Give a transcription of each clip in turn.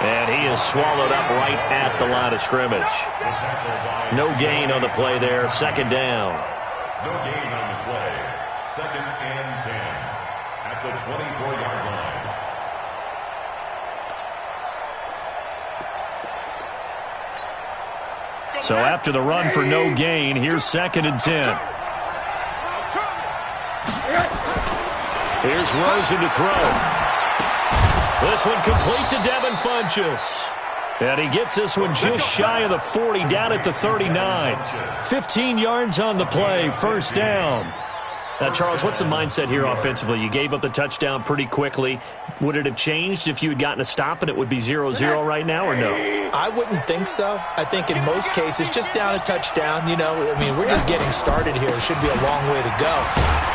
And he is swallowed up right at the line of scrimmage. No gain on the play there. Second down. No gain on the play. Second and 10 at the 24-yard line. So after the run for no gain, here's second and 10. Here's Rosen to throw. This one complete to Devin Funchess. And he gets this one just shy of the 40, down at the 39. 15 yards on the play, first down. Now, Charles, what's the mindset here offensively? You gave up the touchdown pretty quickly. Would it have changed if you had gotten a stop and it would be 0-0 right now, or no? I wouldn't think so. I think in most cases, just down a touchdown, we're just getting started here. It should be a long way to go.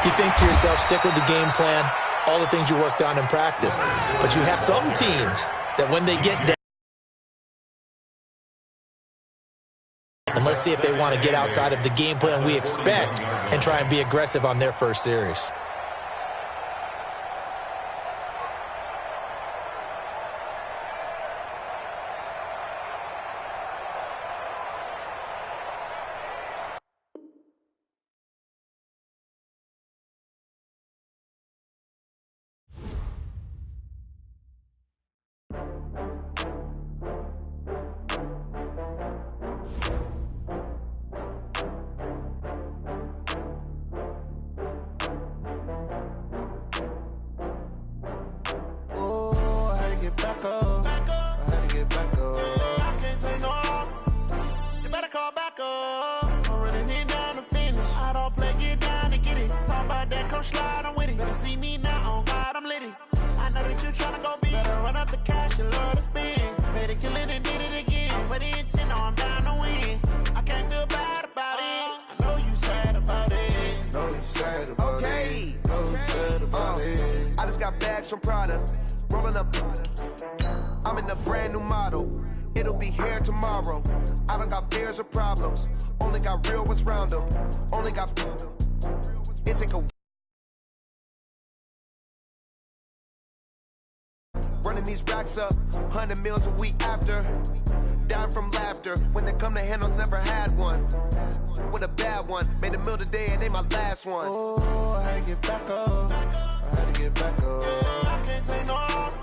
You think to yourself, stick with the game plan, all the things you worked on in practice. But you have some teams that when they get down, and let's see if they want to get outside of the game plan we expect and try and be aggressive on their first series. Running these racks up, 100 meals a week after. Down from laughter, when they come to handles, never had one. With a bad one, made a meal today and they my last one. Oh, I had to get back up, I had to get back up. I can't take no off,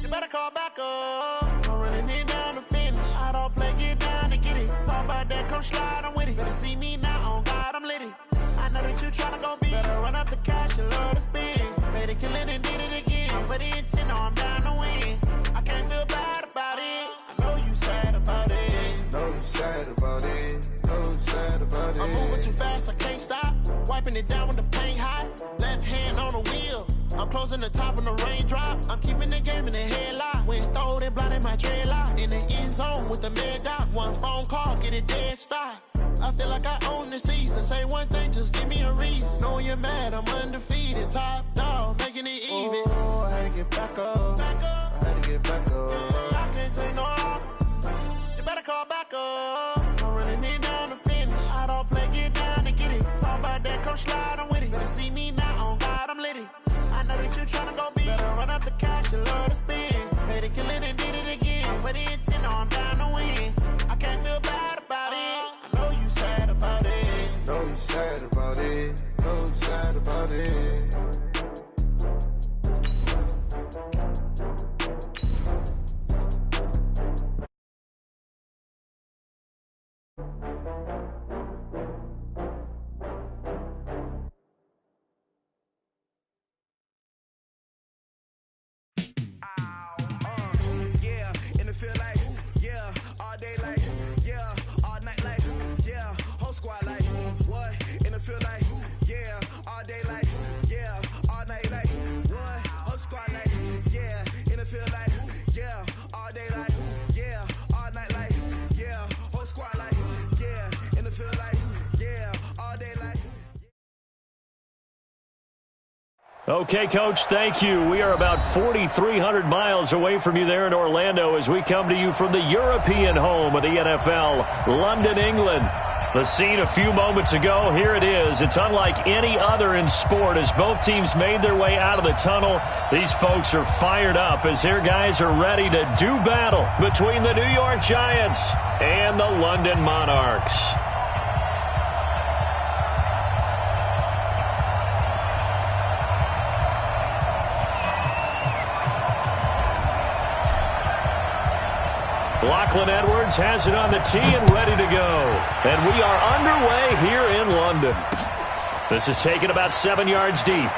you better call back up. I'm running it down to finish, I don't play, get down to get it. Talk about that, come slide, I'm with it. Better see me now, on God, I'm litty. I know that you tryna go big, better run up the cash, you love to spin. Made a killing and did it again. But the intent, no, I'm down to win. I can't feel bad about it. I know you sad about it. Know you sad about it. Know you sad about it. I'm moving too fast, I can't stop. Wiping it down when the paint hot. Left hand on the wheel. I'm closing the top when the raindrop. I'm keeping the game in the headlock. When throwed and blinded my dreadlock. In the end zone with the mad dot. One phone call, get it dead stop. I feel like I own the season. Say one thing, just give me a reason. Knowing you're mad, I'm undefeated. Top dog, making it even. Oh, I had to get back up. I had to get back up. I can't take no off. You better call back up. I'm running it down to finish. I don't play, get down to get it. Talk about that, come slide, I'm with it. Better see me now, on God, I'm litty. I know that you tryna go big. Better run up the cash, you love to spin. Made a killing and did it again. But the intent, no, I'm down to win. I can't feel bad about it. I know you sad about it. Know you sad about it. Know you sad about it. Okay, Coach, thank you. We are about 4,300 miles away from you there in Orlando as we come to you from the European home of the NFL, London, England. The scene a few moments ago, here it is. It's unlike any other in sport as both teams made their way out of the tunnel. These folks are fired up as their guys are ready to do battle between the New York Giants and the London Monarchs. Lachlan Edwards has it on the tee and ready to go. And we are underway here in London. This is taken about 7 yards deep.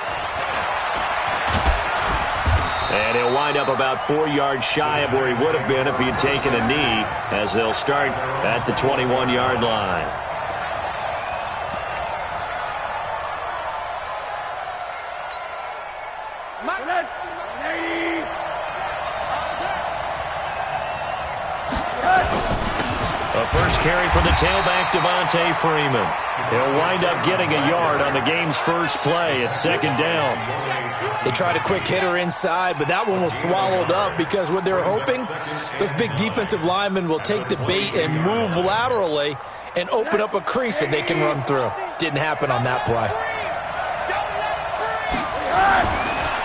And he'll wind up about 4 yards shy of where he would have been if he had taken a knee, as they'll start at the 21-yard line. First carry for the tailback, Devontae Freeman. He'll wind up getting a yard on the game's first play at second down. They tried a quick hitter inside, but that one was swallowed up because what they're hoping, those big defensive linemen will take the bait and move laterally and open up a crease that they can run through. Didn't happen on that play.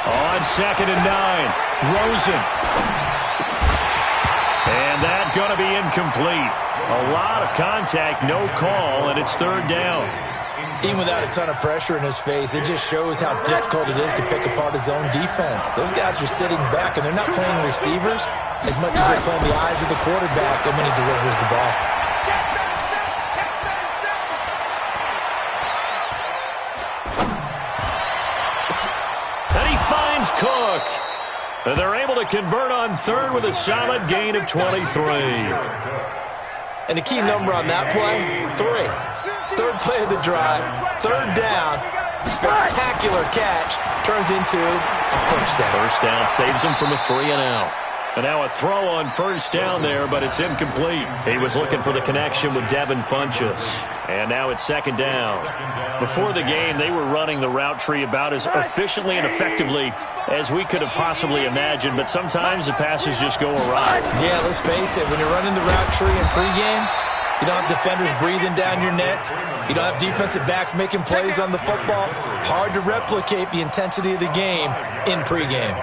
On 2nd and 9, Rosen. And that's going to be incomplete. A lot of contact, no call, and it's third down. Even without a ton of pressure in his face, it just shows how difficult it is to pick apart his own defense. Those guys are sitting back, and they're not playing receivers as much as they're playing the eyes of the quarterback and when he delivers the ball. And he finds Cook. And they're able to convert on third with a solid gain of 23. And the key number on that play, 3. Third play of the drive, third down, spectacular catch, turns into a first down. First down saves him from a 3-and-out. And now a throw on first down there, but it's incomplete. He was looking for the connection with Devin Funchess. And now it's second down. Before the game, they were running the route tree about as efficiently and effectively as we could have possibly imagined, but sometimes the passes just go awry. Yeah, let's face it, when you're running the route tree in pregame, you don't have defenders breathing down your neck. You don't have defensive backs making plays on the football. Hard to replicate the intensity of the game in pregame.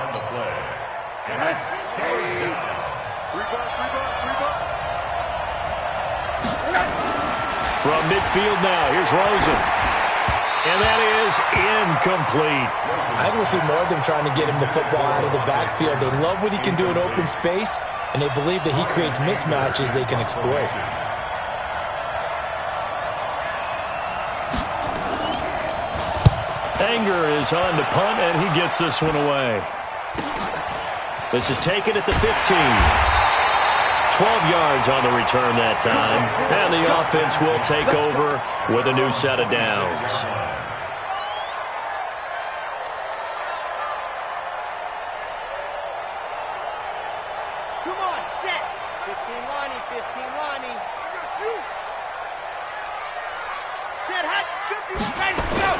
From midfield now, here's Rosen. And that is incomplete. I think we'll see more of them trying to get him the football out of the backfield. They love what he can do in open space, and they believe that he creates mismatches they can exploit. Anger is on to punt, and he gets this one away. This is taken at the 15. 12 yards on the return that time. And the offense will take over with a new set of downs. Come on, set. 15 Lonnie, 15 Lonnie. I got you. Set, hot, 50, ready, go.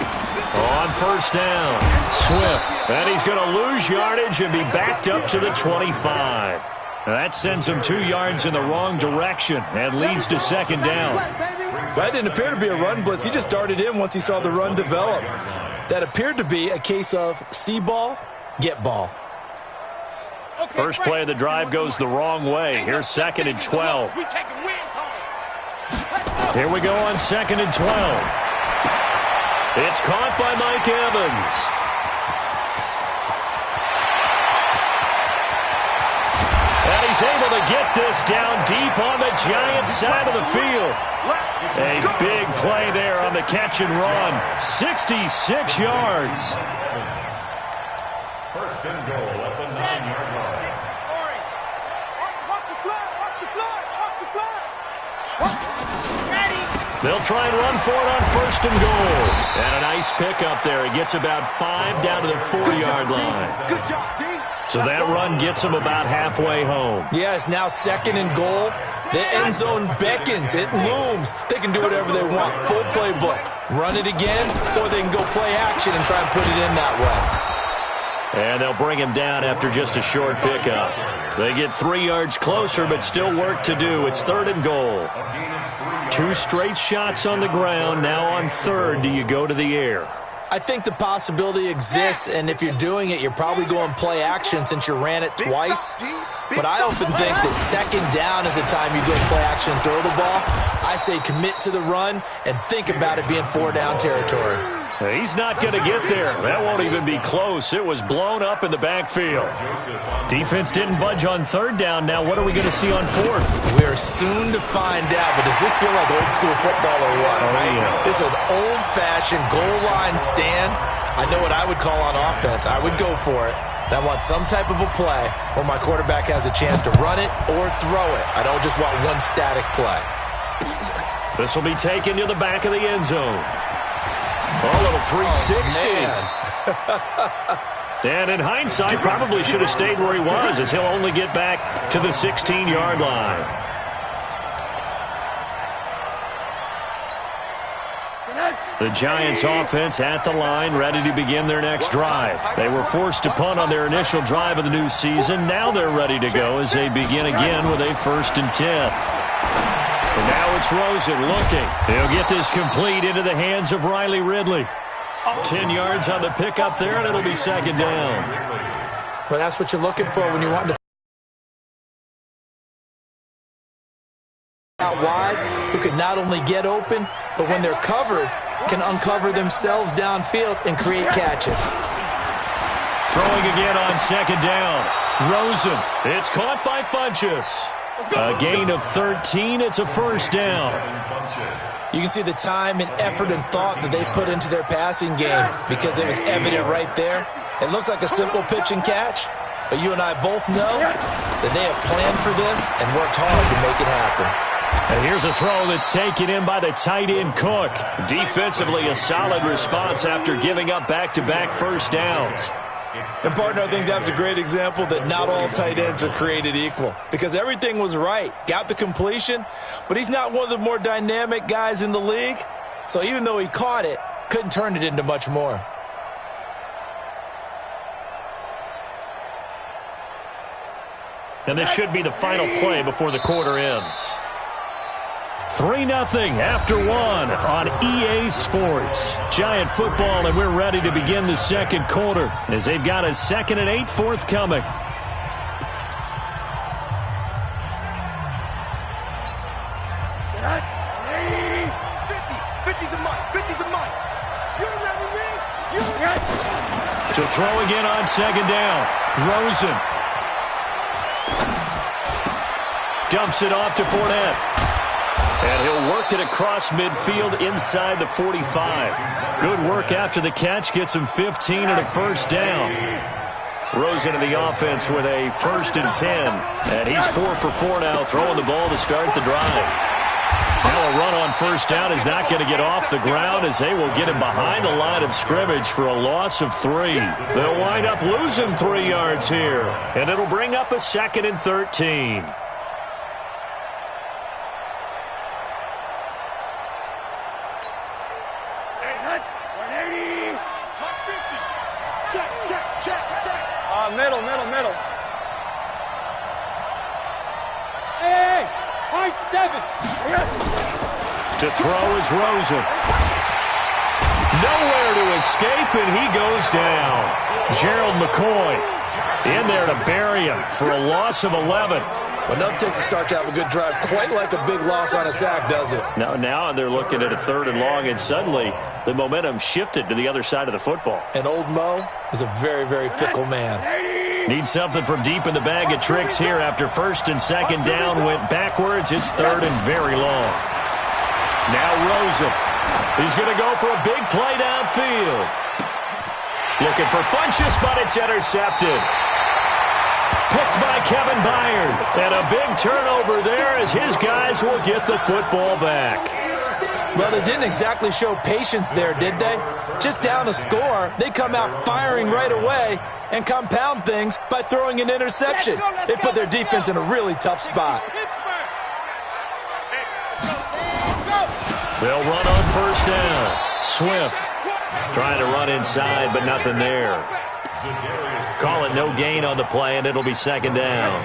On first down, Swift. And he's going to lose yardage and be backed up to the 25. That sends him 2 yards in the wrong direction and leads to second down. That didn't appear to be a run blitz. He just darted in once he saw the run develop. That appeared to be a case of see ball, get ball. First play of the drive goes the wrong way. Here's 2nd and 12. Here we go on 2nd and 12. It's caught by Mike Evans. And he's able to get this down deep on the Giants side of the field. A big play there on the catch and run. 66 yards. First and goal at the 9-yard line. They'll try and run for it on first and goal. And a nice pickup there. He gets about 5 down to the 4-yard line. Good job, D. So that run gets him about halfway home. Yeah, it's now 2nd and goal. The end zone beckons. It looms. They can do whatever they want. Full playbook. Run it again, or they can go play action and try and put it in that way. And they'll bring him down after just a short pickup. They get 3 yards closer, but still work to do. It's 3rd and goal. A gain of 3 yards. 2 straight shots on the ground. Now on 3rd, do you go to the air? I think the possibility exists, and if you're doing it, you're probably going play action since you ran it twice. But I often think that 2nd down is the time you go play action and throw the ball. I say commit to the run and think about it being 4-down territory. He's not going to get there. That won't even be close. It was blown up in the backfield. Defense didn't budge on 3rd down. Now what are we going to see on 4th? We're soon to find out, but does this feel like old school football or what? Oh, yeah. This is an old-fashioned goal line stand. I know what I would call on offense. I would go for it. And I want some type of a play where my quarterback has a chance to run it or throw it. I don't just want one static play. This will be taken to the back of the end zone. A little 360. Oh, and in hindsight, probably should have stayed where he was, as he'll only get back to the 16-yard line. The Giants offense at the line, ready to begin their next drive. They were forced to punt on their initial drive of the new season. Now they're ready to go as they begin again with a 1st and 10. And now it's Rosen looking. He'll get this complete into the hands of Riley Ridley. 10 yards on the pickup there, and it'll be 2nd down. Well, that's what you're looking for when you want to out wide, who can not only get open, but when they're covered, can uncover themselves downfield and create catches. Throwing again on 2nd down. Rosen. It's caught by Funchess. A gain of 13. It's a 1st down. You can see the time and effort and thought that they put into their passing game because it was evident right there. It looks like a simple pitch and catch, but you and I both know that they have planned for this and worked hard to make it happen. And here's a throw that's taken in by the tight end Cook. Defensively, a solid response after giving up back-to-back 1st downs. And, partner, I think that's a great example that not all tight ends are created equal because everything was right. Got the completion, but he's not one of the more dynamic guys in the league. So even though he caught it, couldn't turn it into much more. And this should be the final play before the quarter ends. 3-0 after 1 on EA Sports. Giant football, and we're ready to begin the 2nd quarter as they've got a 2nd and 8 forthcoming. To throw again on 2nd down. Rosen. Dumps it off to Fournette. And he'll work it across midfield inside the 45. Good work after the catch. Gets him 15 and a 1st down. Rosen in the offense with a 1st and 10. And he's 4 for 4 now, throwing the ball to start the drive. Now a run on 1st down is not going to get off the ground as they will get him behind the line of scrimmage for a loss of 3. They'll wind up losing 3 yards here. And it'll bring up a 2nd and 13. Middle. Hey, high 7. To throw is Rosen. Nowhere to escape, and he goes down. Gerald McCoy in there to bury him for a loss of 11. Well, nothing takes a start to have a good drive quite like a big loss on a sack, does it? Now they're looking at a 3rd and long, and suddenly the momentum shifted to the other side of the football. And old Mo is a very, very fickle man. Need something from deep in the bag of tricks here after 1st and 2nd down went backwards. It's 3rd and very long. Now Rosen. He's going to go for a big play downfield. Looking for Funchess, but it's intercepted. Picked by Kevin Byard. And a big turnover there as his guys will get the football back. Well, they didn't exactly show patience there, did they? Just down a score, they come out firing right away and compound things by throwing an interception. They put their defense in a really tough spot. They'll run on 1st down. Swift trying to run inside, but nothing there. Call it no gain on the play, and it'll be 2nd down.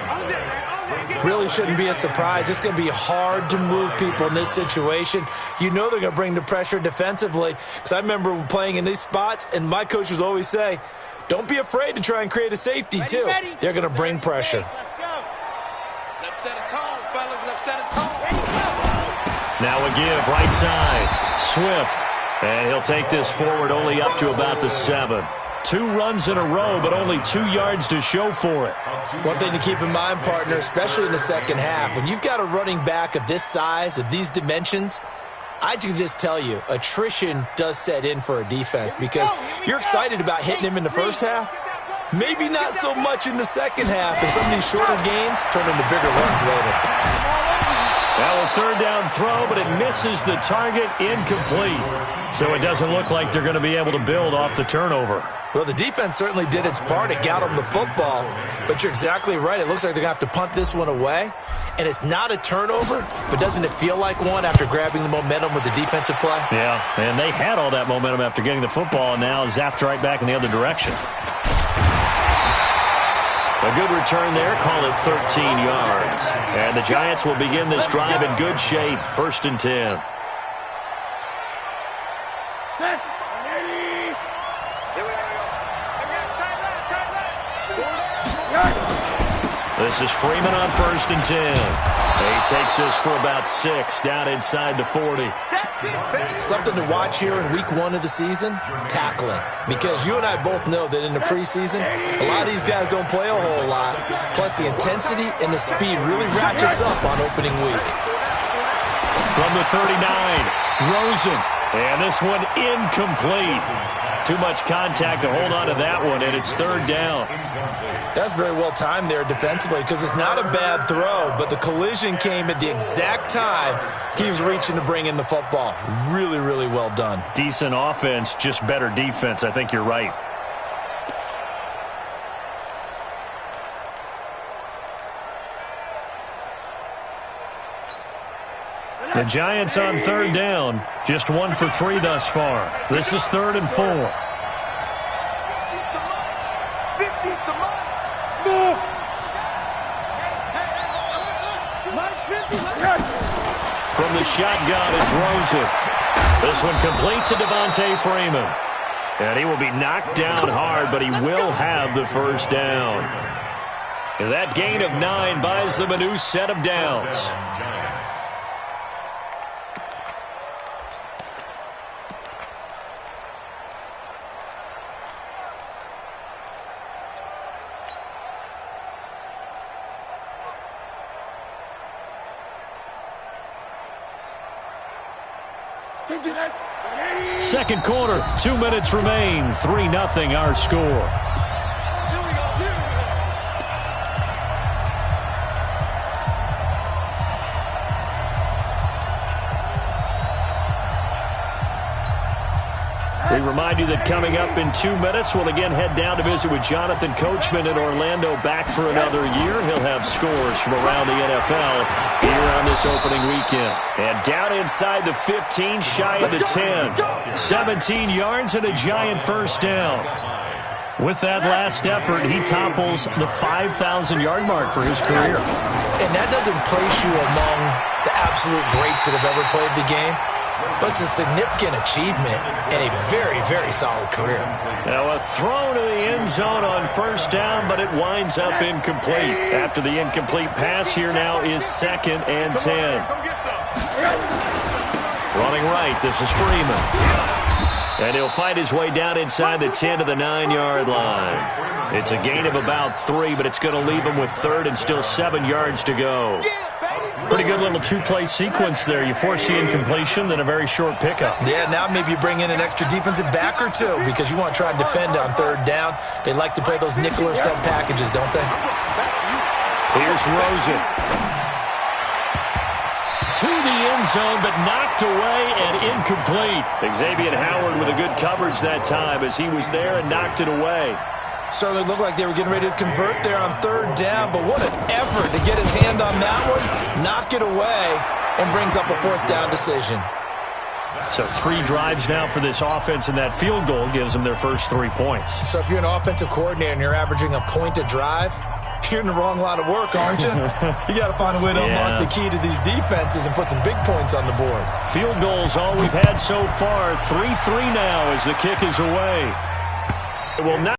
Really shouldn't be a surprise. It's going to be hard to move people in this situation. You know they're going to bring the pressure defensively. Because I remember playing in these spots, and my coach would always say, don't be afraid to try and create a safety, too. They're going to bring pressure. Let's go. Let's set a tone, fellas. Let's set a tone. Now a give, right side. Swift. And he'll take this forward only up to about the 7. 2 runs in a row, but only 2 yards to show for it. One thing to keep in mind, partner, especially in the second half, when you've got a running back of this size, of these dimensions, I can just tell you, attrition does set in for a defense because you're excited about hitting him in the first half. Maybe not so much in the second half, and some of these shorter gains turn into bigger runs later. Now a third down throw, but it misses the target, incomplete. So it doesn't look like they're going to be able to build off the turnover. Well, the defense certainly did its part. It got them the football, but you're exactly right. It looks like they're going to have to punt this one away, and it's not a turnover, but doesn't it feel like one after grabbing the momentum with the defensive play? Yeah, and they had all that momentum after getting the football, and now zapped right back in the other direction. A good return there, call it 13 yards. And the Giants will begin this drive in good shape, 1st and 10. This is Freeman on 1st and 10. He takes this for about 6 down inside the 40. Something to watch here in week 1 of the season, tackling. Because you and I both know that in the preseason, a lot of these guys don't play a whole lot. Plus the intensity and the speed really ratchets up on opening week. From the 39, Rosen. And this one incomplete. Too much contact to hold on to that one, and it's 3rd down. That's very well timed there defensively because it's not a bad throw, but the collision came at the exact time he was reaching to bring in the football. Really, really well done. Decent offense, just better defense. I think you're right. The Giants on 3rd down, just 1 for 3 thus far. This is 3rd and 4. From the shotgun, it's Rosen. This one complete to Devontae Freeman. And he will be knocked down hard, but he will have the 1st down. And that gain of 9 buys them a new set of downs. Second quarter, 2 minutes remain. 3-0 our score. We remind you that coming up in 2 minutes, we'll again head down to visit with Jonathan Coachman in Orlando, back for another year. He'll have scores from around the NFL here on this opening weekend. And down inside the 15, shy of the 10. 17 yards and a Giant 1st down. With that last effort, he topples the 5,000-yard mark for his career. And that doesn't place you among the absolute greats that have ever played the game. But it's a significant achievement and a very, very solid career. Now a throw to the end zone on 1st down, but it winds up incomplete. After the incomplete pass, here now is 2nd and 10. Running right, this is Freeman. And he'll fight his way down inside the 10 to the 9-yard line. It's a gain of about 3, but it's going to leave him with 3rd and still 7 yards to go. Pretty good little 2-play sequence there. You force the incompletion, then a very short pickup. Yeah, now maybe you bring in an extra defensive back or 2 because you want to try and defend on 3rd down. They like to play those nickel or sub packages, don't they? Here's Rosen. To the end zone, but knocked away and incomplete. Xavier Howard with a good coverage that time as he was there and knocked it away. Certainly looked like they were getting ready to convert there on 3rd down, but what an effort to get his hand on that one, knock it away, and brings up a 4th down decision. So 3 drives now for this offense, and that field goal gives them their first 3 points. So if you're an offensive coordinator and you're averaging a point a drive, You're in the wrong line of work, aren't you? You got to find a way to unlock the key to these defenses and put some big points on the board. Field goals all we've had so far. 3-3 now as the kick is away. It will not.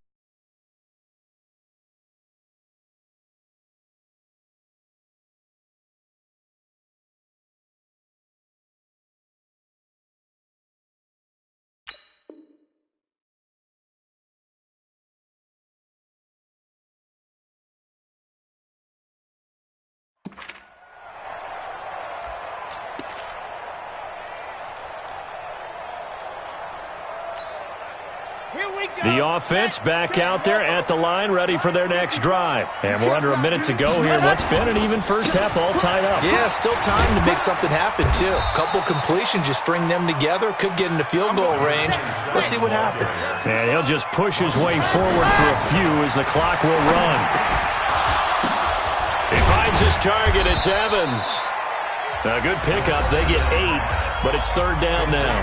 The offense back out there at the line, ready for their next drive. And we're under a minute to go here. What's been an even first half, all tied up. Yeah, still time to make something happen, too. A couple completions, you string them together, could get into field goal range. Let's see what happens. And he'll just push his way forward for a few as the clock will run. He finds his target. It's Evans. A good pickup. They get 8, but it's third down now.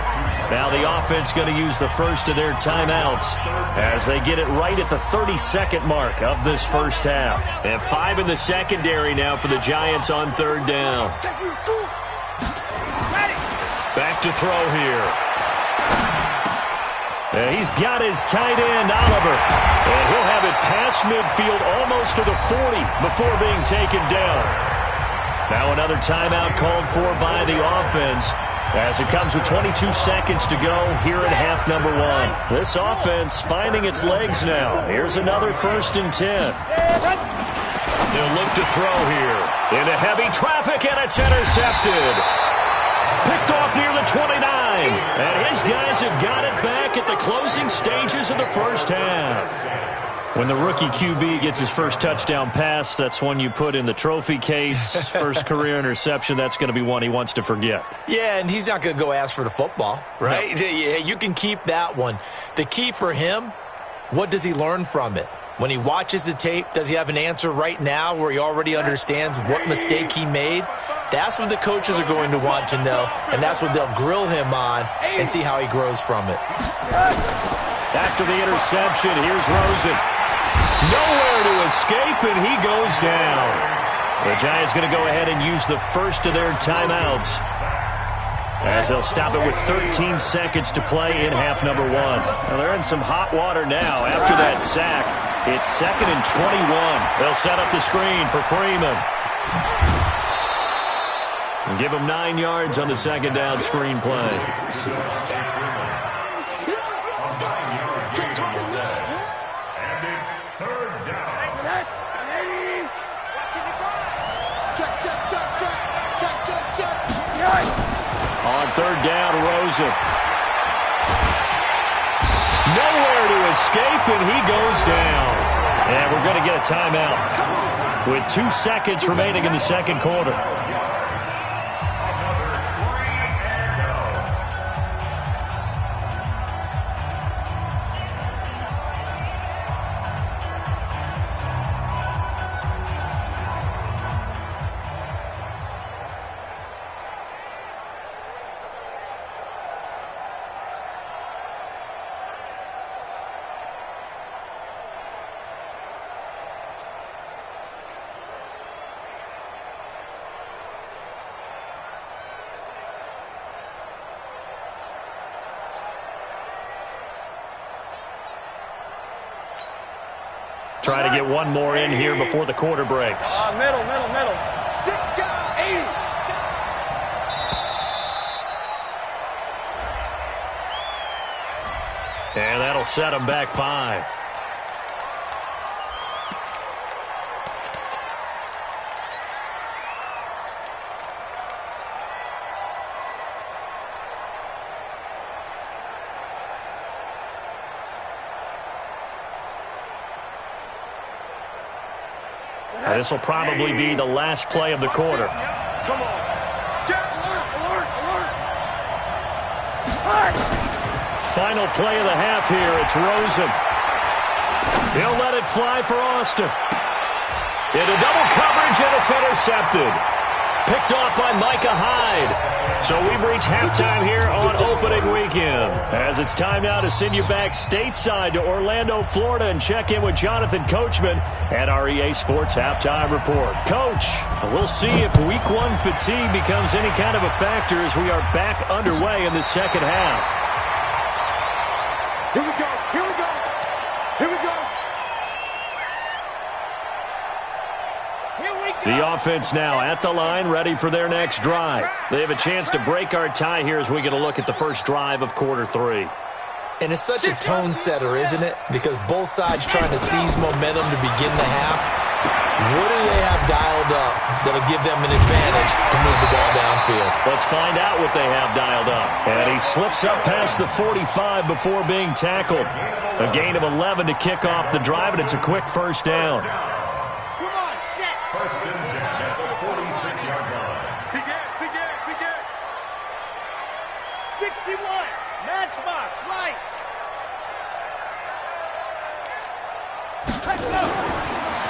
Now the offense going to use the first of their timeouts as they get it right at the 32nd mark of this first half. And 5 in the secondary now for the Giants on third down. Back to throw here. And he's got his tight end, Oliver. And he'll have it past midfield almost to the 40 before being taken down. Now another timeout called for by the offense as it comes with 22 seconds to go here in half number 1. This offense finding its legs now. Here's another 1st and 10. They'll look to throw here. Into heavy traffic, and it's intercepted. Picked off near the 29. And his guys have got it back at the closing stages of the first half. When the rookie QB gets his first touchdown pass, that's one you put in the trophy case. First career interception, that's going to be one he wants to forget. Yeah, and he's not going to go ask for the football, right? No. Yeah, you can keep that one. The key for him, what does he learn from it? When he watches the tape, does he have an answer right now where he already understands what mistake he made? That's what the coaches are going to want to know, and that's what they'll grill him on and see how he grows from it. After the interception, here's Rosen. Nowhere to escape, and he goes down. The Giants going to go ahead and use the first of their timeouts as they'll stop it with 13 seconds to play in half number 1. Now they're in some hot water now after that sack. It's 2nd and 21. They'll set up the screen for Freeman. And give him 9 yards on the second down screen play. On third down, Rosen. Nowhere to escape, and he goes down. And we're going to get a timeout with 2 seconds remaining in the second quarter. Try to get one more in here before the quarter breaks. Middle. Sit down, 80. And that'll set them back 5. This will probably be the last play of the quarter. Come on. Alert. Final play of the half here. It's Rosen. He'll let it fly for Austin. Into double coverage, and it's intercepted. Picked off by Micah Hyde. So we've reached halftime here on opening weekend. As it's time now to send you back stateside to Orlando, Florida, and check in with Jonathan Coachman at our EA Sports Halftime Report. Coach, we'll see if Week 1 fatigue becomes any kind of a factor as we are back underway in the second half. Here we go. Here we go. Here we go. The offense now at the line, ready for their next drive. They have a chance to break our tie here as we get a look at the first drive of quarter 3. And it's such a tone setter, isn't it? Because both sides trying to seize momentum to begin the half. What do they have dialed up that'll give them an advantage to move the ball downfield? Let's find out what they have dialed up. And he slips up past the 45 before being tackled. A gain of 11 to kick off the drive, and it's a quick first down. First and 10 at the 46-yard line. Begin. 61. Matchbox, light. Let's go.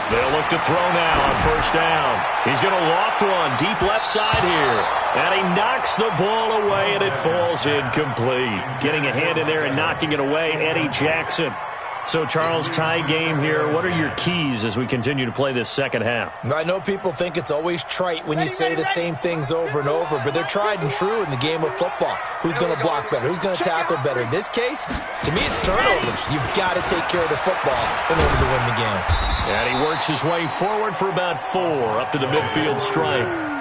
They'll look to throw now on first down. He's going to loft one deep left side here. And he knocks the ball away, and it falls incomplete. Getting a hand in there and knocking it away, Eddie Jackson. So, Charles, tie game here. What are your keys as we continue to play this second half? I know people think it's always trite when you say the same things over and over, but they're tried and true in the game of football. Who's going to block better? Who's going to tackle better? In this case, to me, it's turnovers. You've got to take care of the football in order to win the game. And he works his way forward for about 4 up to the midfield stripe.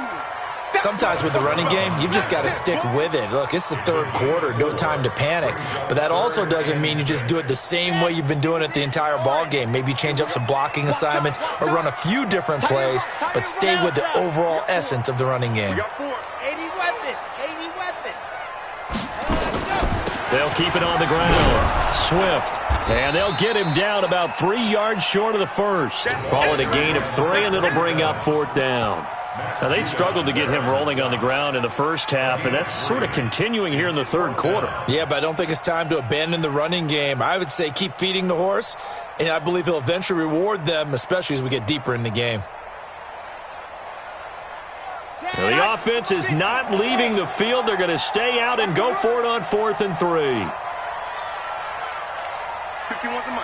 Sometimes with the running game, you've just got to stick with it. Look, it's the third quarter, no time to panic. But that also doesn't mean you just do it the same way you've been doing it the entire ball game. Maybe change up some blocking assignments or run a few different plays, but stay with the overall essence of the running game. 80 weapon. They'll keep it on the ground. Swift. And they'll get him down about 3 yards short of the first. Call it a gain of 3, and it'll bring up 4th down. Now, they struggled to get him rolling on the ground in the first half, and that's sort of continuing here in the third quarter. Yeah, but I don't think it's time to abandon the running game. I would say keep feeding the horse, and I believe he'll eventually reward them, especially as we get deeper in the game. Well, the offense is not leaving the field. They're going to stay out and go for it on 4th and 3. 51 the mic.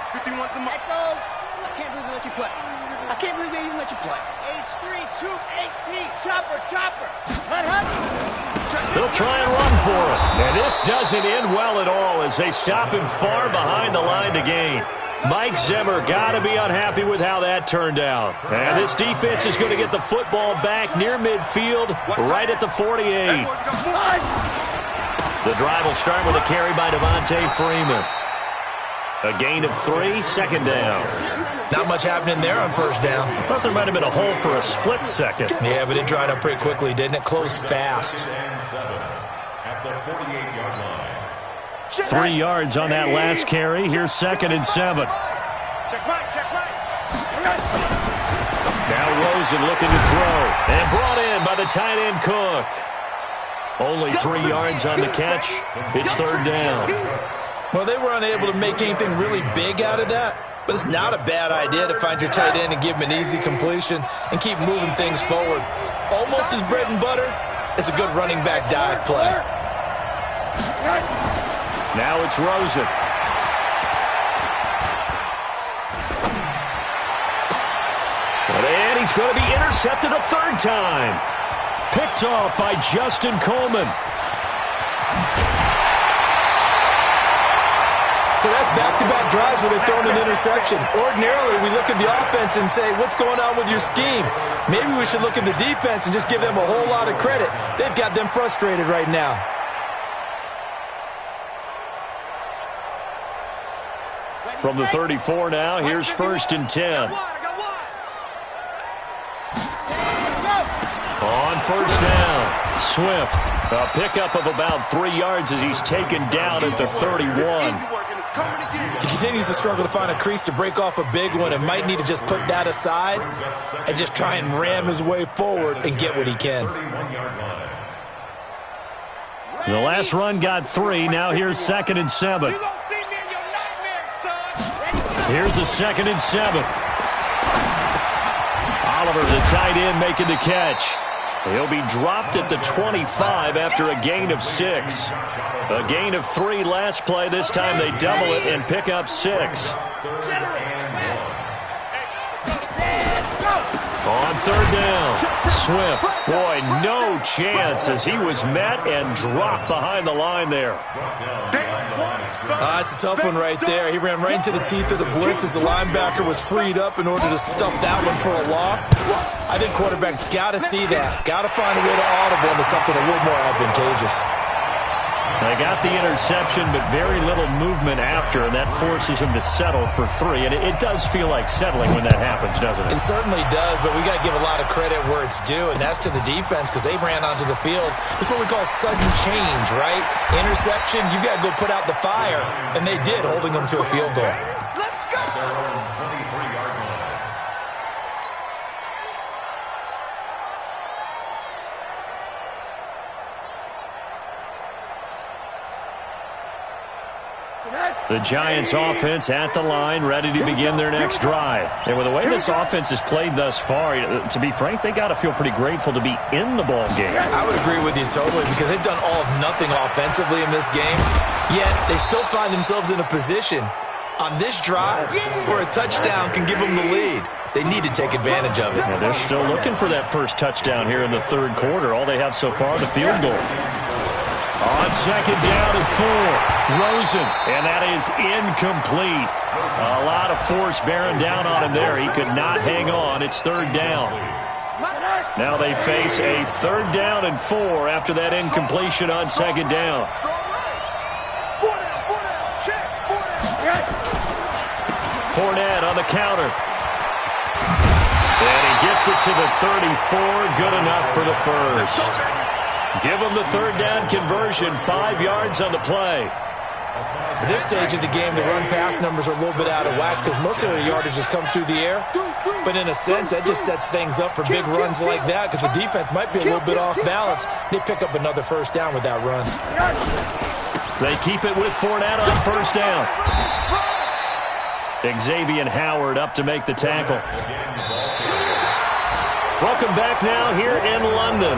Echo. I can't believe they let you play. I can't believe they even let you play. H3, 218, chopper. They'll try and run for it. And this doesn't end well at all as they stop him far behind the line to gain. Mike Zimmer got to be unhappy with how that turned out. And this defense is going to get the football back near midfield, right at the 48. The drive will start with a carry by Devontae Freeman. A gain of 3, second down. Not much happening there on first down. I thought there might have been a hole for a split second. Yeah, but it dried up pretty quickly, didn't it? Closed fast. At the 48-yard line. 3 yards on that last carry. Here's 2nd and 7. Check right. Now Rosen looking to throw. And brought in by the tight end Cook. Only 3 yards on the catch. It's 3rd down. Well, they were unable to make anything really big out of that, but it's not a bad idea to find your tight end and give him an easy completion and keep moving things forward. Almost his bread and butter. It's a good running back dive play. Now it's Rosen. And he's going to be intercepted a 3rd time. Picked off by Justin Coleman. So that's back-to-back drives where they've thrown an interception. Ordinarily, we look at the offense and say, what's going on with your scheme? Maybe we should look at the defense and just give them a whole lot of credit. They've got them frustrated right now. From the 34 now, here's 1st and 10. On first down, Swift. A pickup of about 3 yards as he's taken down at the 31. He continues to struggle to find a crease to break off a big one and might need to just put that aside and just try and ram his way forward and get what he can. The last run got 3. Now here's 2nd and 7. Here's a 2nd and 7. Oliver, the tight end, making the catch. He'll be dropped at the 25 after a gain of 6. A gain of 3 last play. This time they double it and pick up 6. On third down, Swift. Boy, no chance as he was met and dropped behind the line there. It's a tough one right there. He ran right into the teeth of the blitz as the linebacker was freed up in order to stuff that one for a loss. I think quarterbacks got to see that. Got to find a way to audible into something a little more advantageous. They got the interception, but very little movement after, and that forces them to settle for 3. And it does feel like settling when that happens, doesn't it? It certainly does, but we got to give a lot of credit where it's due, and that's to the defense because they ran onto the field. It's what we call sudden change, right? Interception, you got to go put out the fire, and they did, holding them to a field goal. Let's go! The Giants offense at the line, ready to begin their next drive. And with the way this offense has played thus far, to be frank, they got to feel pretty grateful to be in the ball game. I would agree with you totally because they've done all of nothing offensively in this game, yet they still find themselves in a position on this drive where a touchdown can give them the lead. They need to take advantage of it. Yeah, they're still looking for that first touchdown here in the third quarter. All they have so far, the field goal. On second down and 4, Rosen, and that is incomplete. A lot of force bearing down on him there. He could not hang on. It's third down. Now they face a third down and 4 after that incompletion on second down. Fournette on the counter. And he gets it to the 34. Good enough for the first. Give them the third down conversion, 5 yards on the play. At this stage of the game, the run-pass numbers are a little bit out of whack because most of the yardage has come through the air. But in a sense, that just sets things up for big runs like that because the defense might be a little bit off balance. They pick up another first down with that run. They keep it with Fournette on first down. Xavier Howard up to make the tackle. Welcome back now here in London.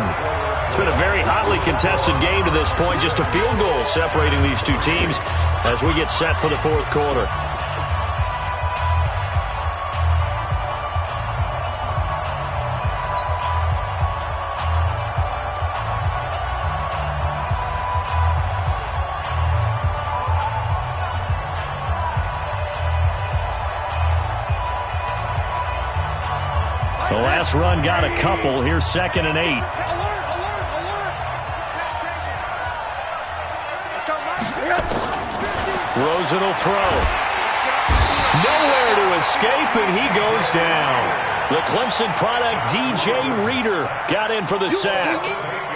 It's been a very hotly contested game to this point. Just a field goal separating these two teams as we get set for the fourth quarter. The last run got a couple. Here's 2nd and 8. Rosen will throw. Nowhere to escape, and he goes down. The Clemson product, DJ Reader, got in for the sack.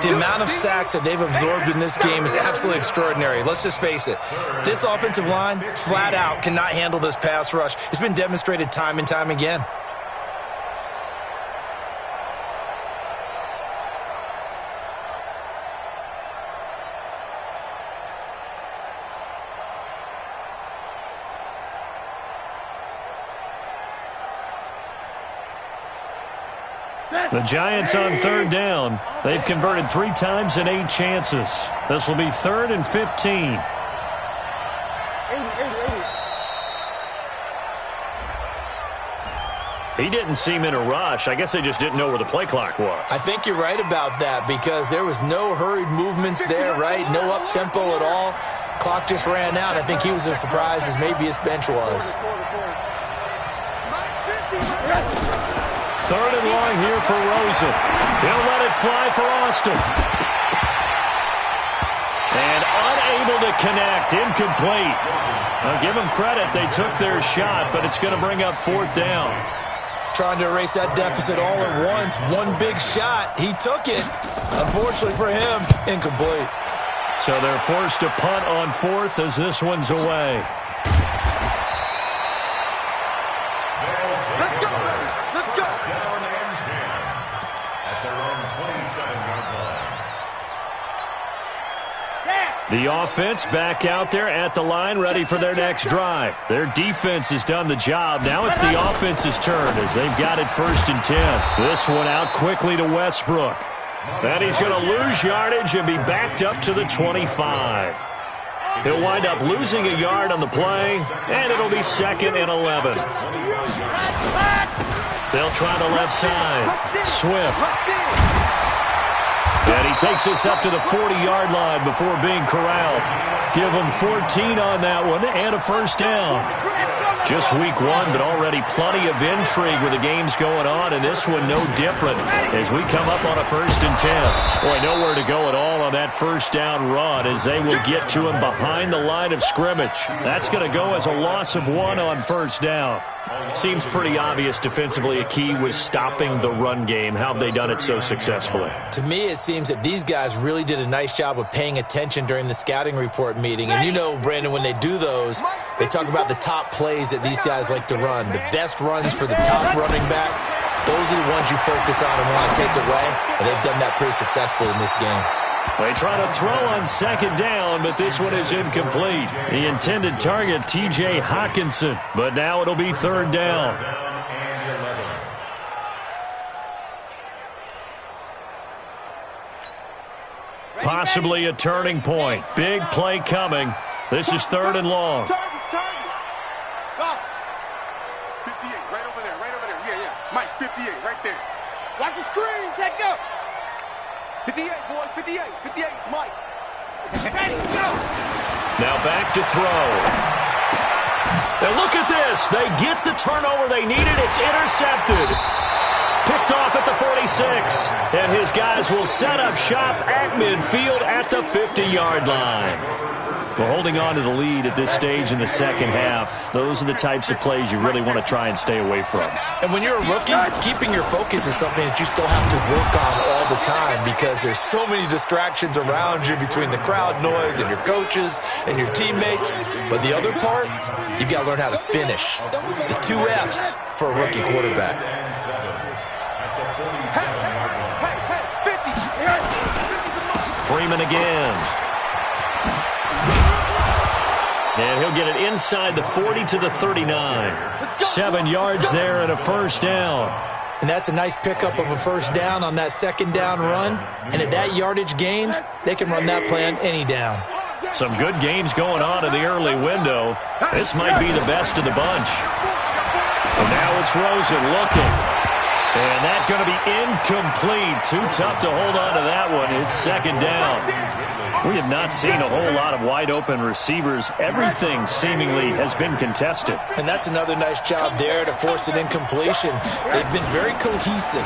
The amount of sacks that they've absorbed in this game is absolutely extraordinary. Let's just face it. This offensive line, flat out, cannot handle this pass rush. It's been demonstrated time and time again. The Giants on third down. They've converted 3 times in 8 chances. This will be 3rd and 15. He didn't seem in a rush. I guess they just didn't know where the play clock was. I think you're right about that because there was no hurried movements there, right? No up-tempo at all. Clock just ran out. I think he was as surprised as maybe his bench was. 3rd and long here for Rosen. He'll let it fly for Austin. And unable to connect. Incomplete. I'll give them credit. They took their shot, but it's going to bring up 4th down. Trying to erase that deficit all at once. One big shot. He took it. Unfortunately for him, incomplete. So they're forced to punt on 4th as this one's away. The offense back out there at the line, ready for their next drive. Their defense has done the job. Now it's the offense's turn as they've got it 1st and 10. This one out quickly to Westbrook. And he's going to lose yardage and be backed up to the 25. He'll wind up losing a yard on the play, and it'll be 2nd and 11. They'll try the left side. Swift. And he takes this up to the 40-yard line before being corralled. Give him 14 on that one and a first down. Just week 1, but already plenty of intrigue with the games going on, and this one no different as we come up on a 1st and 10. Boy, nowhere to go at all on that first down run as they will get to him behind the line of scrimmage. That's going to go as a loss of 1 on first down. Seems pretty obvious defensively a key was stopping the run game. How have they done it so successfully? To me, it seems that these guys really did a nice job of paying attention during the scouting report meeting. And you know, Brandon, when they do those, they talk about the top plays that these guys like to run. The best runs for the top running back, those are the ones you focus on and want to take away. And they've done that pretty successfully in this game. They try to throw on 2nd down, but this one is incomplete. The intended target, T.J. Hawkinson, but now it'll be 3rd down. Possibly a turning point. Big play coming. This is 3rd and long. 58, right over there, Yeah. Mike, 58, right there. Watch the screen, set go. 58, boys, 58, 58, Mike. Ready, go. Now back to throw. And look at this. They get the turnover they needed. It's intercepted. Picked off at the 46. And his guys will set up shop at midfield at the 50-yard line. Well, holding on to the lead at this stage in the second half, those are the types of plays you really want to try and stay away from. And when you're a rookie, keeping your focus is something that you still have to work on all the time because there's so many distractions around you between the crowd noise and your coaches and your teammates. But the other part, you've got to learn how to finish. The 2 F's for a rookie quarterback. Freeman again. And he'll get it inside the 40 to the 39. 7 yards there and a first down. And that's a nice pickup of a first down on that 2nd down run. And at that yardage gain, they can run that play on any down. Some good games going on in the early window. This might be the best of the bunch. And now it's Rosen looking. And that's going to be incomplete. Too tough to hold on to that one. It's 2nd down. We have not seen a whole lot of wide-open receivers. Everything seemingly has been contested. And that's another nice job there to force an incompletion. They've been very cohesive,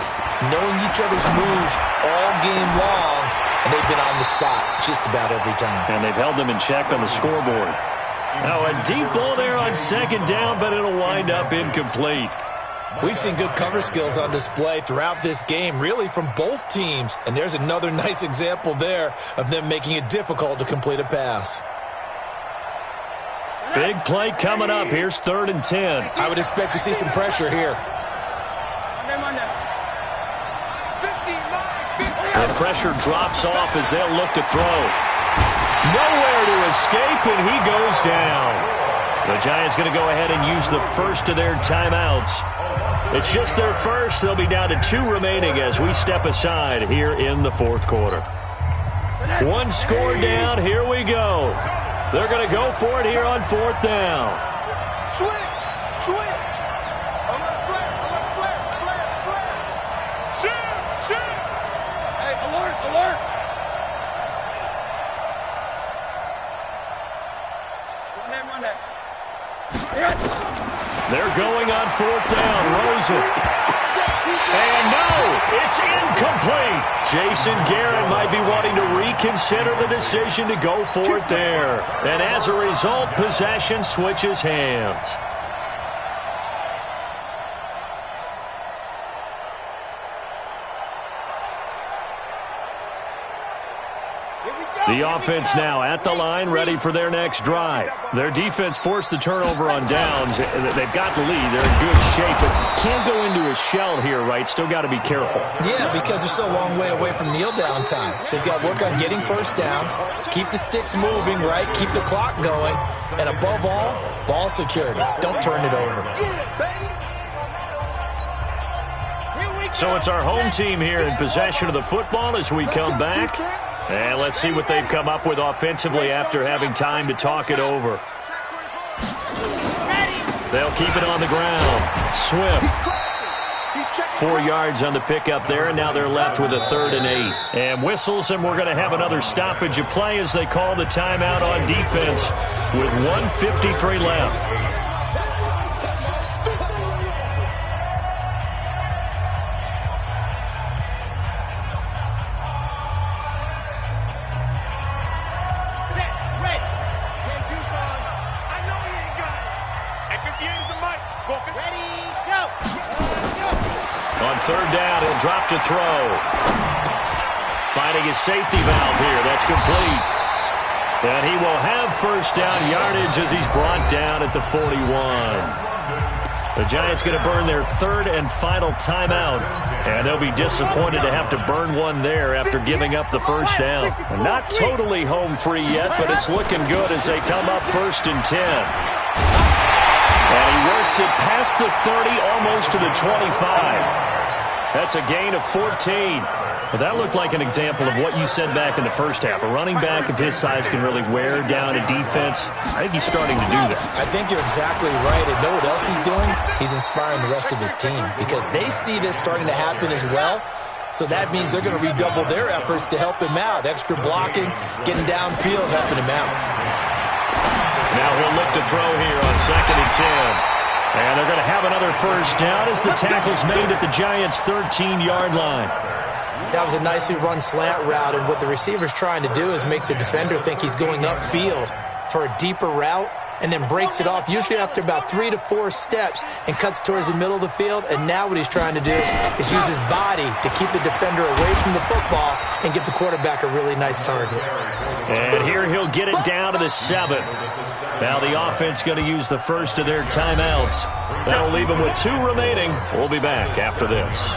knowing each other's moves all game long, and they've been on the spot just about every time. And they've held them in check on the scoreboard. Now a deep ball there on 2nd down, but it'll wind up incomplete. We've seen good cover skills on display throughout this game, really from both teams. And there's another nice example there of them making it difficult to complete a pass. Big play coming up. Here's 3rd and 10. I would expect to see some pressure here. The pressure drops off as they'll look to throw. Nowhere to escape, and he goes down. The Giants going to go ahead and use the first of their timeouts. It's just their first. They'll be down to 2 remaining as we step aside here in the 4th quarter. 1 score down. Here we go. They're going to go for it here on 4th down. Switch. Alert, flare. Shoot. Hey, alert. Run that. They're going on 4th down. Rosen. And no, it's incomplete. Jason Garrett might be wanting to reconsider the decision to go for it there. And as a result, possession switches hands. The offense now at the line, ready for their next drive. Their defense forced the turnover on downs. They've got the lead. They're in good shape, but can't go into a shell here, right? Still got to be careful. Yeah, because they're still a long way away from kneel down time. So they've got to work on getting first downs, keep the sticks moving, right? Keep the clock going, and above all, ball security. Don't turn it over. Here we So it's our home team here in possession of the football as we come back. And let's see what they've come up with offensively after having time to talk it over. They'll keep it on the ground. Swift. 4 yards on the pickup there, and now they're left with a 3rd and 8. And whistles, and we're going to have another stoppage of play as they call the timeout on defense with 1:53 left. Drop to throw. Finding his safety valve here. That's complete. And he will have first down yardage as he's brought down at the 41. The Giants going to burn their 3rd and final timeout. And they'll be disappointed to have to burn one there after giving up the first down. Not totally home free yet, but it's looking good as they come up 1st and 10. And he works it past the 30, almost to the 25. That's a gain of 14. Well, that looked like an example of what you said back in the first half. A running back of his size can really wear down a defense. I think he's starting to do that. I think you're exactly right. And know what else he's doing? He's inspiring the rest of his team because they see this starting to happen as well. So that means they're going to redouble their efforts to help him out. Extra blocking, getting downfield, helping him out. Now he'll look to throw here on 2nd and 10. And they're going to have another first down as the tackle's made at the Giants' 13-yard line. That was a nicely run slant route, and what the receiver's trying to do is make the defender think he's going upfield for a deeper route and then breaks it off, usually after about 3 to 4 steps, and cuts towards the middle of the field. And now what he's trying to do is use his body to keep the defender away from the football and give the quarterback a really nice target. And here he'll get it down to the 7. Now the offense going to use the first of their timeouts. That'll leave them with 2 remaining. We'll be back after this.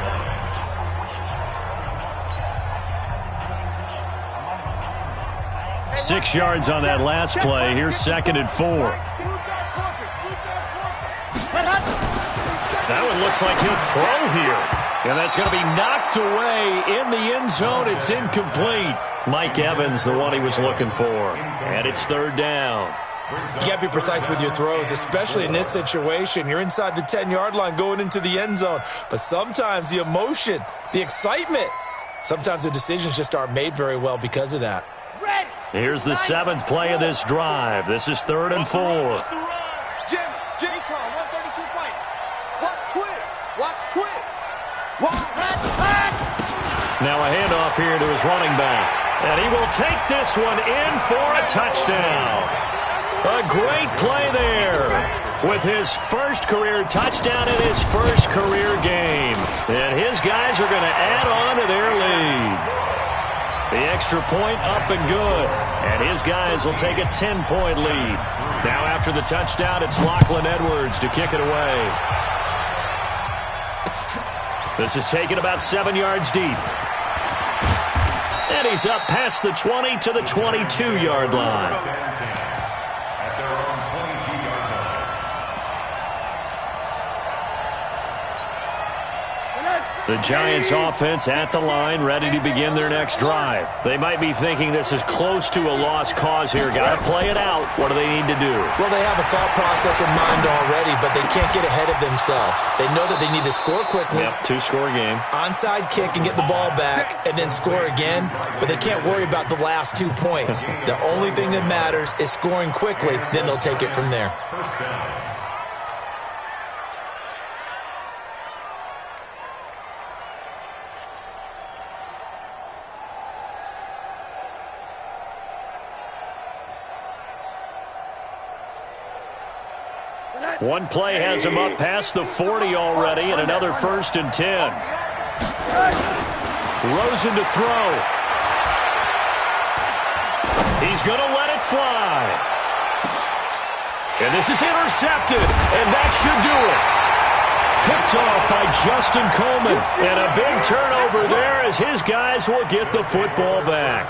Six yards on that last play. Here's 2nd and 4. That one looks like he'll throw here. And that's going to be knocked away in the end zone. It's incomplete. Mike Evans, the one he was looking for. And it's 3rd down. You got to be precise with your throws, especially in this situation. You're inside the 10-yard line going into the end zone. But sometimes the emotion, the excitement, sometimes the decisions just aren't made very well because of that. Here's the 7th play of this drive. This is 3rd and 4. Jimmy Con, 132 fight. Watch twist. Watch twist. Now a handoff here to his running back. And he will take this one in for a touchdown. A great play there with his first career touchdown in his first career game. And his guys are going to add on to their lead. The extra point up and good. And his guys will take a 10-point lead. Now after the touchdown, it's Lachlan Edwards to kick it away. This is taken about 7 yards deep. And he's up past the 20 to the 22-yard line. The Giants offense at the line, ready to begin their next drive. They might be thinking this is close to a lost cause here. Got to play it out. What do they need to do? Well, they have a thought process in mind already, but they can't get ahead of themselves. They know that they need to score quickly. Yep, 2-score game. Onside kick and get the ball back and then score again, but they can't worry about the last 2 points. The only thing that matters is scoring quickly, then they'll take it from there. First down. One play has him up past the 40 already, and another 1st and 10. Rosen to throw. He's going to let it fly. And this is intercepted, and that should do it. Picked off by Justin Coleman, and a big turnover there as his guys will get the football back.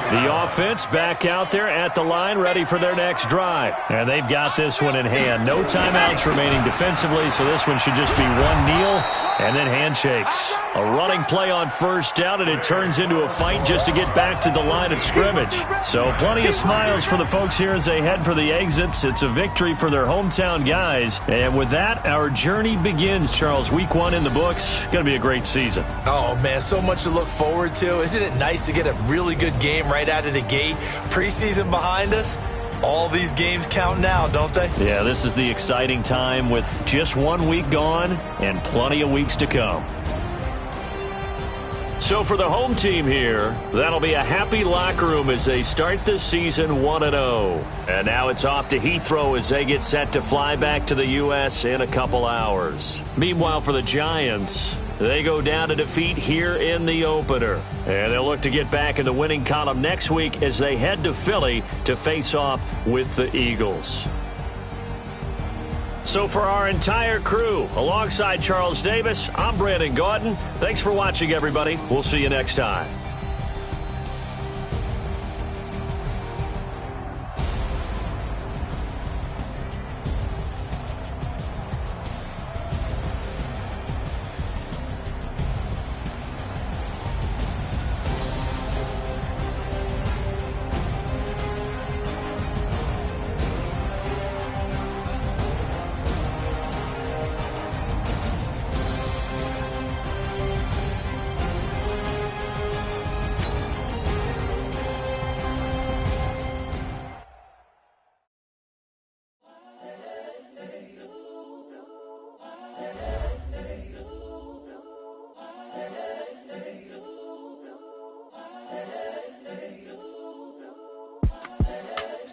The offense back out there at the line, ready for their next drive. And they've got this one in hand. No timeouts remaining defensively, so this one should just be one kneel and then handshakes. A running play on first down, and it turns into a fight just to get back to the line of scrimmage. So plenty of smiles for the folks here as they head for the exits. It's a victory for their hometown guys. And with that, our journey begins, Charles. Week 1 in the books. Going to be a great season. Oh, man, so much to look forward to. Isn't it nice to get a really good game right out of the gate? Preseason behind us. All these games count now, don't they? Yeah, this is the exciting time with just 1 week gone and plenty of weeks to come. So for the home team here, that'll be a happy locker room as they start this season 1-0. And now it's off to Heathrow as they get set to fly back to the U.S. in a couple hours. Meanwhile, for the Giants, they go down to defeat here in the opener. And they'll look to get back in the winning column next week as they head to Philly to face off with the Eagles. So for our entire crew, alongside Charles Davis, I'm Brandon Gaudin. Thanks for watching, everybody. We'll see you next time.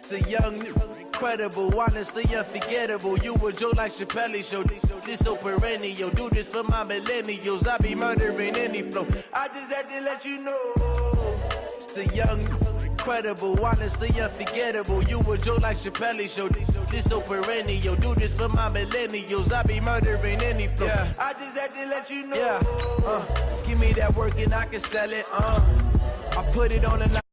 The young, incredible, honestly unforgettable. You a Joe like Chappelle show. This so perennial. Do this for my millennials. I be murdering any flow. I just had to let you know. It's the young, incredible, honestly unforgettable. You a Joe like Chappelle show. This so perennial. Do this for my millennials. I be murdering any flow. Yeah. I just had to let you know. Yeah. Give me that work and I can sell it. I put it on the